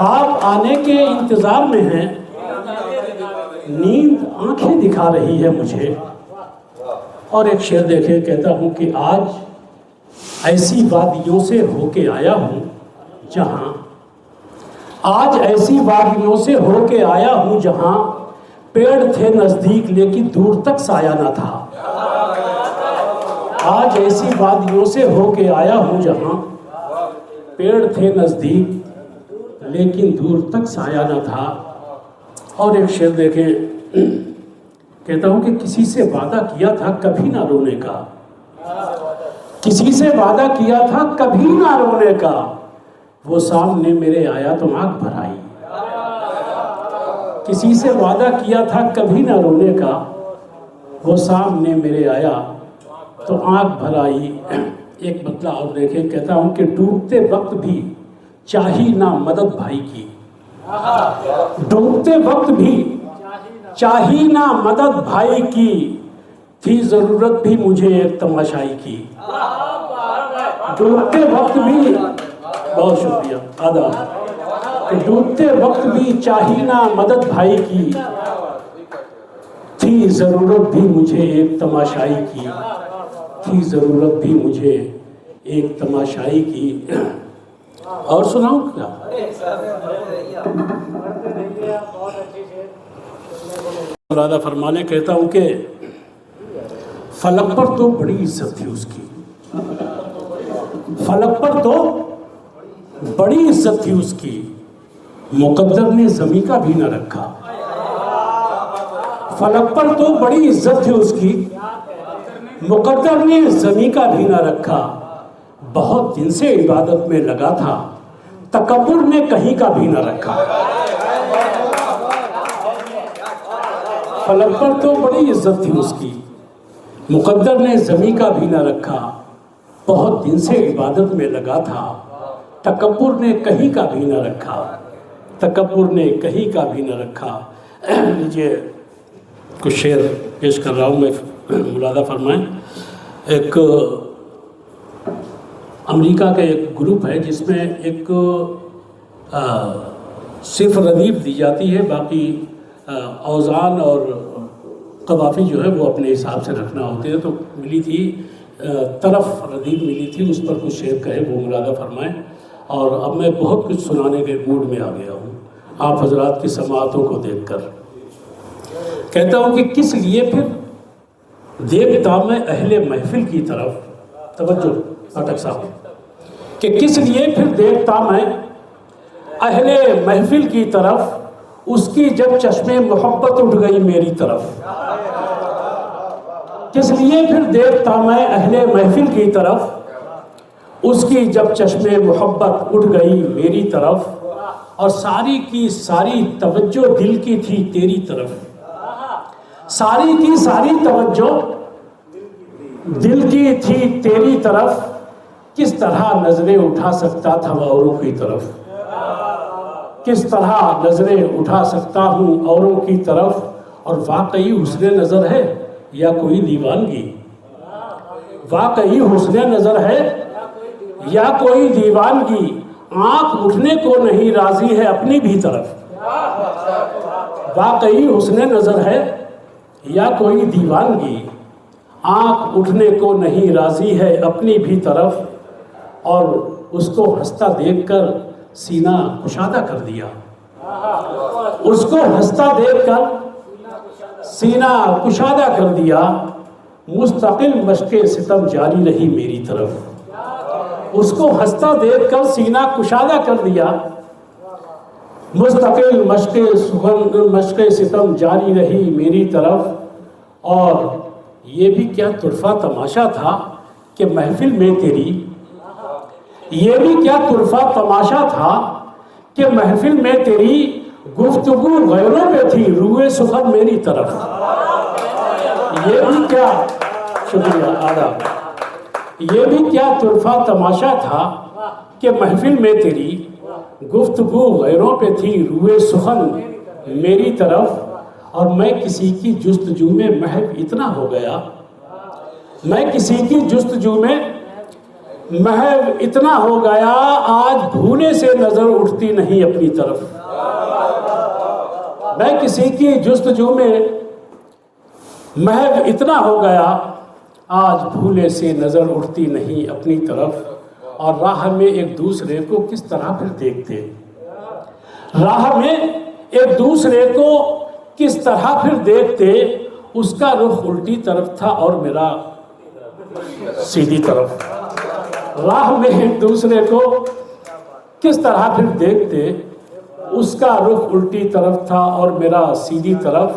خواب آنے کے انتظار میں ہیں، نیند آنکھیں دکھا رہی ہے مجھے۔ اور ایک شعر دیکھیں، کہتا ہوں کہ آج ایسی وادیوں سے ہو کے آیا ہوں جہاں، آج ایسی وادیوں سے ہو کے آیا ہوں جہاں پیڑ تھے نزدیک لیکن دور تک سایہ نہ تھا۔ آج ایسی وادیوں سے ہو کے آیا ہوں جہاں پیڑ تھے نزدیک لیکن دور تک سایہ نہ تھا۔ اور ایک شعر دیکھیں، کہتا ہوں کہ کسی سے وعدہ کیا تھا کبھی نہ رونے کا، کسی سے وعدہ کیا تھا کبھی نہ رونے کا، وہ سامنے میرے آیا تو آنکھ بھر آئی۔ کسی سے وعدہ کیا تھا کبھی نہ رونے کا، وہ سامنے میرے آیا تو آنکھ بھر آئی۔ ایک مطلب اور دیکھیں، کہتا ہوں کہ ڈوبتے وقت بھی چاہی نہ مدد بھائی کی، ڈوبتے وقت بھی چاہی نہ مدد بھائی کی، تھی ضرورت بھی مجھے ایک تماشائی کی۔ ڈوبتے وقت بھی، بہت شکریہ آداب، کہ ڈوبتے وقت بھی چاہی نہ مدد بھائی کی، تھی ضرورت بھی مجھے ایک تماشائی کی، تھی ضرورت بھی مجھے ایک تماشائی کی۔ اور سناؤں کیا؟ مرادہ فرمانے، کہتا ہوں کہ فلک پر تو بڑی عزت تھی اس کی، فلک پر تو بڑی عزت تھی اس کی، مقدر نے زمیں کا بھی نہ رکھا۔ فلک پر تو بڑی عزت تھی اس کی، مقدر نے زمیں کا بھی نہ رکھا، بہت دن سے عبادت میں لگا تھا، تکبر نے کہیں کا بھی نہ رکھا۔ فلک پر تو بڑی عزت تھی اس کی، مقدر نے زمیں کا بھی نہ رکھا، بہت دن سے عبادت میں لگا تھا، تکبر نے کہیں کا بھی نہ رکھا، تکبر نے کہیں کا بھی نہ رکھا۔ لیجیے کچھ شعر پیش کر رہا ہوں میں، ملاحظہ فرمائیں۔ ایک امریکہ کا ایک گروپ ہے جس میں ایک صرف ردیف دی جاتی ہے، باقی اوزان اور قوافی جو ہے وہ اپنے حساب سے رکھنا ہوتے ہیں۔ تو ملی تھی طرف ردیف ملی تھی، اس پر کچھ شعر کہے وہ ملاحظہ فرمائیں۔ اور اب میں بہت کچھ سنانے کے موڈ میں آ گیا ہوں آپ حضرات کی سماعتوں کو دیکھ کر۔ کہتا ہوں کہ کس لیے پھر دیکھتا میں اہل محفل کی طرف، توجہ پاٹھک صاحب، کہ کس لیے پھر دیکھتا میں اہل محفل کی طرف، اس کی جب چشمے محبت اٹھ گئی میری طرف۔ کس لیے پھر دیکھتا میں اہل محفل کی طرف، اس کی جب چشمے محبت اٹھ گئی میری طرف، اور ساری کی ساری توجہ دل کی تھی تیری طرف، ساری کی ساری توجہ دل کی تھی تیری طرف، کس طرح نظریں اٹھا سکتا تھا اوروں کی طرف، کس طرح نظریں اٹھا سکتا ہوں اوروں کی طرف، اور واقعی حسن نظر ہے یا کوئی دیوانگی، واقعی حسن نظر ہے یا کوئی دیوانگی، آنکھ اٹھنے کو نہیں راضی ہے اپنی بھی طرف، واقعی حسن نظر ہے یا کوئی دیوانگی، آنکھ اٹھنے کو نہیں راضی ہے اپنی بھی طرف، اور اس کو ہنستا دیکھ کر سینہ کشادہ کر دیا، اس کو ہنستا دیکھ کر سینہ کشادہ کر دیا، مستقل مشق ستم جاری رہی میری طرف، اس کو ہنستا دیکھ کر سینہ کشادہ کر دیا، مستقل مشق ستم جاری رہی میری طرف۔ اور یہ بھی کیا طرفہ تماشا تھا کہ محفل میں تیری، یہ بھی کیا طرفہ تماشا تھا کہ محفل میں تیری، گفتگو غیروں پہ تھی روئے سخن میری طرف۔ یہ بھی کیا، شکریہ آداب، یہ بھی کیا طرفہ تماشا تھا کہ محفل میں تیری، گفتگو غیروں پہ تھی روئے سخن میری طرف، اور میں کسی کی جستجو میں محو اتنا ہو گیا، میں کسی کی جستجو میں محو اتنا ہو گیا آج بھولے سے نظر اٹھتی نہیں اپنی طرف. میں کسی کی جستجو میں محو اتنا ہو گیا آج بھولے سے نظر اٹھتی نہیں اپنی طرف. اور راہ میں ایک دوسرے کو کس طرح پھر دیکھتے, راہ میں ایک دوسرے کو کس طرح پھر دیکھتے. اس کا رخ الٹی طرف تھا اور میرا سیدھی طرف. راہ میں ایک دوسرے کو کس طرح پھر دیکھتے. اس کا رخ الٹی طرف تھا اور میرا سیدھی طرف.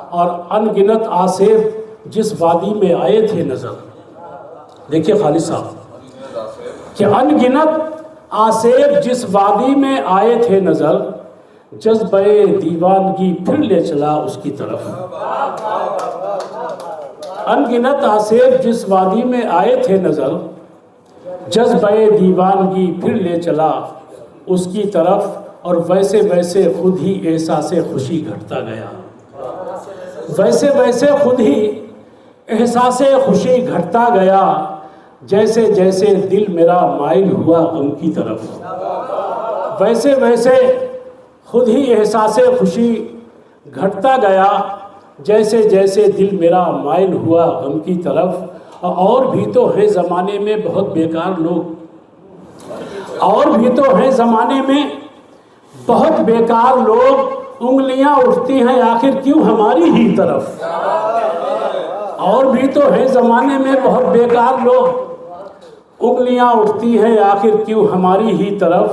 اور ان گنت آصف جس وادی میں آئے تھے نظر. دیکھیے خالد صاحب کہ ان گنت آصف جس وادی میں آئے تھے نظر, جذبہ دیوانگی پھر لے چلا اس کی طرف. ان گنت آصف جس وادی میں آئے تھے نظر, جذبہ دیوانگی پھر لے چلا اس کی طرف. اور ویسے ویسے خود ہی احساس خوشی گھٹتا گیا. ویسے ویسے خود ہی احساس خوشی گھٹتا گیا. جیسے جیسے دل میرا مائل ہوا غم کی طرف. ویسے ویسے خود ہی احساس خوشی گھٹتا گیا. جیسے جیسے دل میرا مائل ہوا غم کی طرف. اور بھی تو ہیں زمانے میں بہت بیکار لوگ, اور بھی تو ہیں زمانے میں بہت بیکار لوگ. انگلیاں اٹھتی ہیں آخر کیوں ہماری ہی طرف. اور بھی تو ہیں زمانے میں بہت بیکار لوگ, انگلیاں اٹھتی ہیں آخر کیوں ہماری ہی طرف.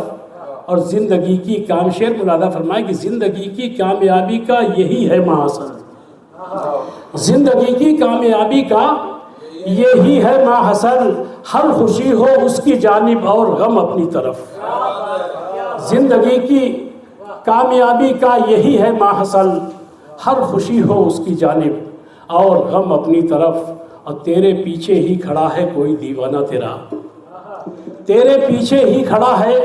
اور زندگی کی کام, شعر مولانا فرمائے کہ زندگی کی کامیابی کا یہی ہے محاصل. زندگی کی کامیابی کا یہی ہے محاصل. ہر خوشی ہو اس کی جانب اور غم اپنی طرف. زندگی کی کامیابی کا یہی ہے محاصل. ہر خوشی ہو اس کی جانب اور غم اپنی طرف. اور تیرے پیچھے ہی کھڑا ہے کوئی دیوانہ تیرا. تیرے پیچھے ہی کھڑا ہے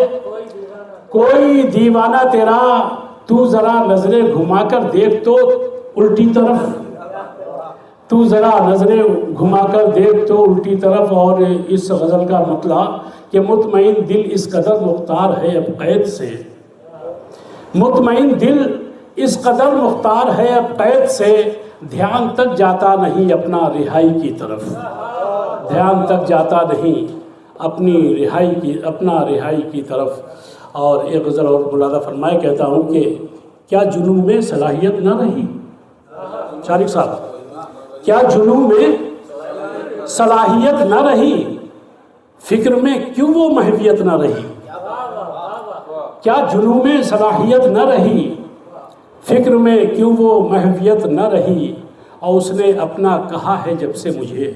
کوئی دیوانہ تیرا. تو ذرا نظریں گھما کر دیکھ تو الٹی طرف. تو ذرا نظریں گھما کر دیکھ تو الٹی طرف. اور اس غزل کا مطلب کہ مطمئن دل اس قدر مختار ہے اب قید سے. مطمئن دل اس قدر مختار ہے اب قید سے. دھیان تک جاتا نہیں اپنا رہائی کی طرف. دھیان تک جاتا نہیں اپنی رہائی کی طرف. اور ایک غزل اور مولانا فرمائے کہتا ہوں کہ کیا جنون میں صلاحیت نہ رہی. شارق صاحب کیا جنون میں صلاحیت نہ رہی. فکر میں کیوں وہ محویت نہ رہی. کیا جنون میں صلاحیت نہ رہی. فکر میں کیوں وہ محویت نہ رہی. اور اس نے اپنا کہا ہے جب سے مجھے.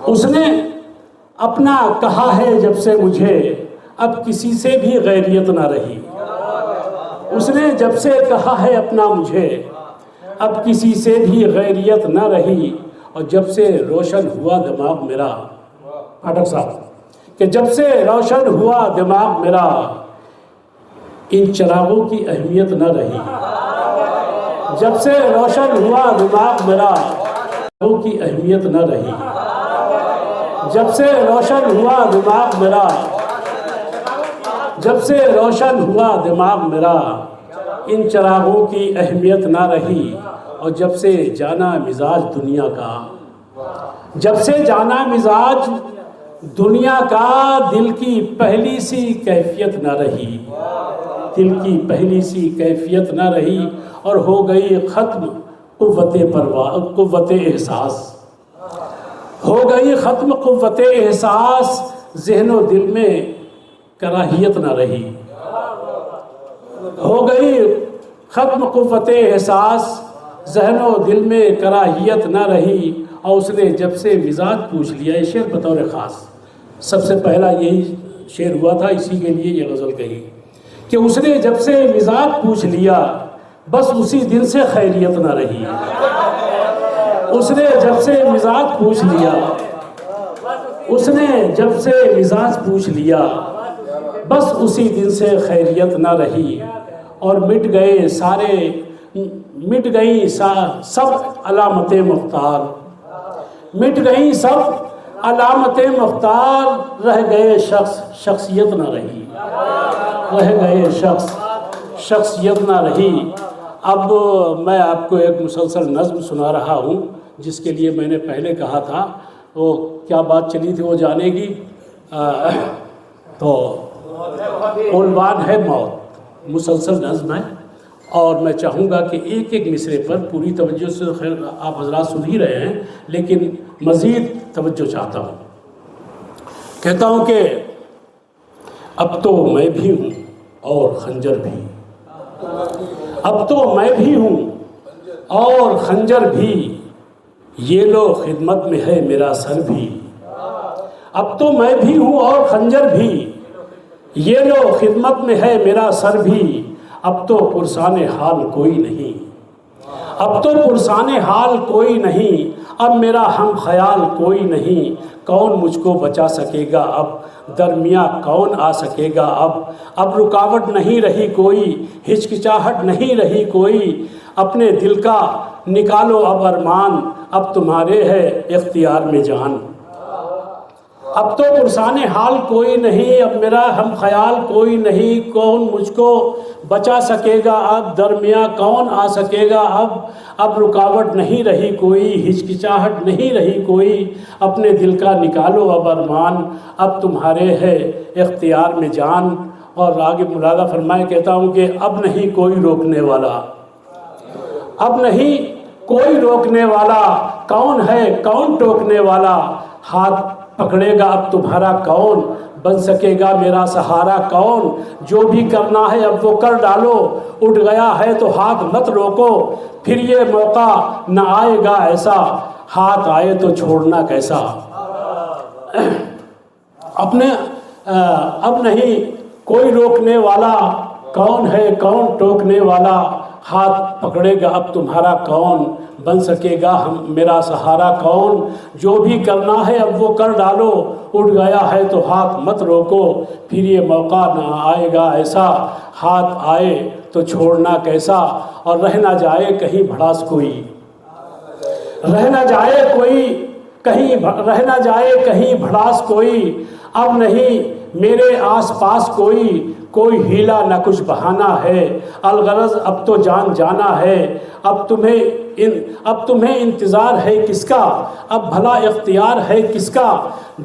اس نے اپنا کہا ہے جب سے مجھے. اب کسی سے بھی غیریت نہ رہی. اس نے جب سے کہا ہے اپنا مجھے, اب کسی سے بھی غیریت نہ رہی. اور جب سے روشن ہوا دماغ میرا, پاٹھک صاحب کہ جب سے روشن ہوا دماغ میرا, ان چراغوں کی اہمیت نہ رہی. جب سے روشن ہوا دماغ میرا, چراغوں کی اہمیت نہ رہی. جب سے روشن ہوا دماغ میرا, جب سے روشن ہوا دماغ میرا, ان چراغوں کی اہمیت نہ رہی. اور جب سے جانا مزاج دنیا کا, جب سے جانا مزاج دنیا کا, دل کی پہلی سی کیفیت نہ رہی. دل کی پہلی سی کیفیت نہ رہی. اور ہو گئی ختم قوت احساس. ہو گئی ختم قوت احساس. ذہن و دل میں کراہیت نہ رہی. ہو گئی ختم قوت احساس. ذہن و دل میں کراہیت نہ رہی. اور اس نے جب سے مزاج پوچھ لیا. یہ شعر بطور خاص سب سے پہلا یہی شعر ہوا تھا, اسی کے لیے یہ غزل کہی کہ اس نے جب سے مزاج پوچھ لیا, بس اسی دن سے خیریت نہ رہی. اس نے جب سے مزاج پوچھ لیا, اس نے جب سے مزاج پوچھ لیا, بس اسی دن سے خیریت نہ رہی. اور مٹ گئی سب علامتیں مختار. مٹ گئی سب علامت مختار رہ گئے شخصیت نہ رہی، رہ گئے شخصیت نہ رہی۔ اب میں آپ کو ایک مسلسل نظم سنا رہا ہوں جس کے لیے میں نے پہلے کہا تھا وہ کیا بات چلی تھی وہ جانے گی۔ تو عنوان ہے موت، مسلسل نظم ہے، اور میں چاہوں گا کہ ایک ایک مصرے پر پوری توجہ سے، خیر آپ حضرات سن ہی رہے ہیں لیکن مزید توجہ چاہتا ہوں۔ کہتا ہوں کہ اب تو میں بھی ہوں اور خنجر بھی، اب تو میں بھی ہوں اور خنجر بھی، یہ لو خدمت میں ہے میرا سر بھی۔ اب تو میں بھی ہوں اور خنجر بھی، یہ لو خدمت میں ہے میرا سر بھی، اب تو پرسان حال کوئی نہیں، اب تو پرسان حال کوئی نہیں، اب میرا ہم خیال کوئی نہیں، کون مجھ کو بچا سکے گا اب، درمیاں کون آ سکے گا اب رکاوٹ نہیں رہی کوئی، ہچکچاہٹ نہیں رہی کوئی، اپنے دل کا نکالو اب ارمان، اب تمہارے ہے اختیار میں جان۔ اب تو پرسان حال کوئی نہیں، اب میرا ہم خیال کوئی نہیں، کون مجھ کو بچا سکے گا اب، درمیاں کون آ سکے گا اب رکاوٹ نہیں رہی کوئی، ہچکچاہٹ نہیں رہی کوئی، اپنے دل کا نکالو اب ارمان، اب تمہارے ہے اختیار میں جان۔ اور آگے ملاحظہ فرمائے، کہتا ہوں کہ اب نہیں کوئی روکنے والا، اب نہیں کوئی روکنے والا، کون ہے کون ٹوکنے والا، ہاتھ پکڑے گا اب تمہارا کون، بن سکے گا میرا سہارا کون، جو بھی کرنا ہے اب وہ کر ڈالو، اٹھ گیا ہے تو ہاتھ مت روکو، پھر یہ موقع نہ آئے گا ایسا، ہاتھ آئے تو چھوڑنا کیسا۔ اب نہیں کوئی روکنے والا، کون ہے کون ٹوکنے والا، ہاتھ پکڑے گا اب تمہارا کون، بن سکے گا میرا سہارا کون، جو بھی کرنا ہے اب وہ کر ڈالو، اٹھ گیا ہے تو ہاتھ مت روکو، پھر یہ موقع نہ آئے گا ایسا، ہاتھ آئے تو چھوڑنا کیسا۔ اور رہ نہ جائے کہیں بھڑاس کوئی، رہ نہ جائے کہیں بھڑاس کوئی، اب نہیں میرے آس پاس کوئی ہیلا نہ کچھ بہانہ ہے، الغرض اب تو جان جانا ہے، اب تمہیں انتظار ہے کس کا، اب بھلا اختیار ہے کس کا،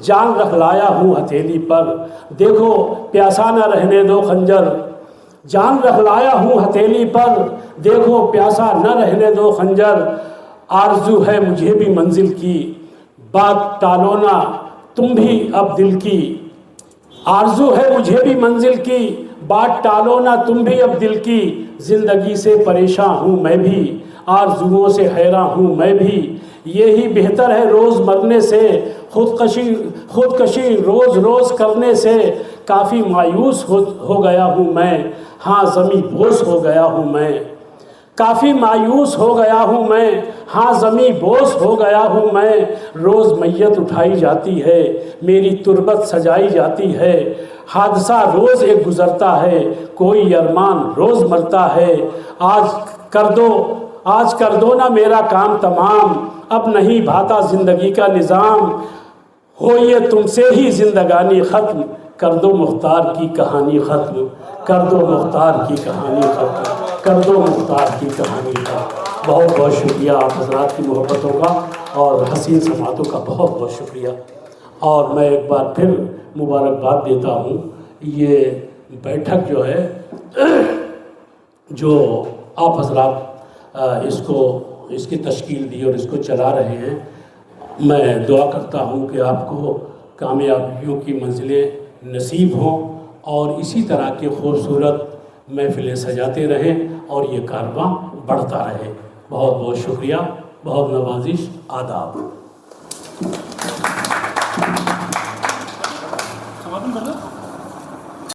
جان رکھ لایا ہوں ہتھیلی پر، دیکھو پیاسا نہ رہنے دو خنجر، جان رکھ لایا ہوں ہتھیلی پر، دیکھو پیاسا نہ رہنے دو خنجر، آرزو ہے مجھے بھی منزل کی، بات ٹالو نہ تم بھی اب دل کی، آرزو ہے مجھے بھی منزل کی، بات ٹالو نہ تم بھی اب دل کی، زندگی سے پریشان ہوں میں بھی، آرزوؤں سے حیران ہوں میں بھی، یہی بہتر ہے روز مرنے سے، خودکشی روز کرنے سے، کافی مایوس ہو گیا ہوں میں، ہاں زمیں بوس ہو گیا ہوں میں، کافی مایوس ہو گیا ہوں میں، ہاں زمیں بوس ہو گیا ہوں میں، روز میت اٹھائی جاتی ہے، میری تربت سجائی جاتی ہے، حادثہ روز ایک گزرتا ہے، کوئی ارمان روز مرتا ہے، آج کر دو نا میرا کام تمام، اب نہیں بھاتا زندگی کا نظام، ہو یہ تم سے ہی زندگانی ختم، کر دو مختار کی کہانی ختم، کر دو مختار کی کہانی ختم، کر دو مختار کی کہانی ختم۔ بہت بہت شکریہ آپ حضرات کی محبتوں کا اور حسین سماعتوں کا بہت بہت شکریہ۔ اور میں ایک بار پھر مبارکباد دیتا ہوں، یہ بیٹھک جو ہے جو آپ حضرات اس کی تشکیل دی اور اس کو چلا رہے ہیں، میں دعا کرتا ہوں کہ آپ کو کامیابیوں کی منزلیں نصیب ہوں اور اسی طرح کے خوبصورت محفلیں سجاتے رہیں اور یہ کارواں بڑھتا رہے۔ بہت بہت شکریہ، بہت نوازش، آداب۔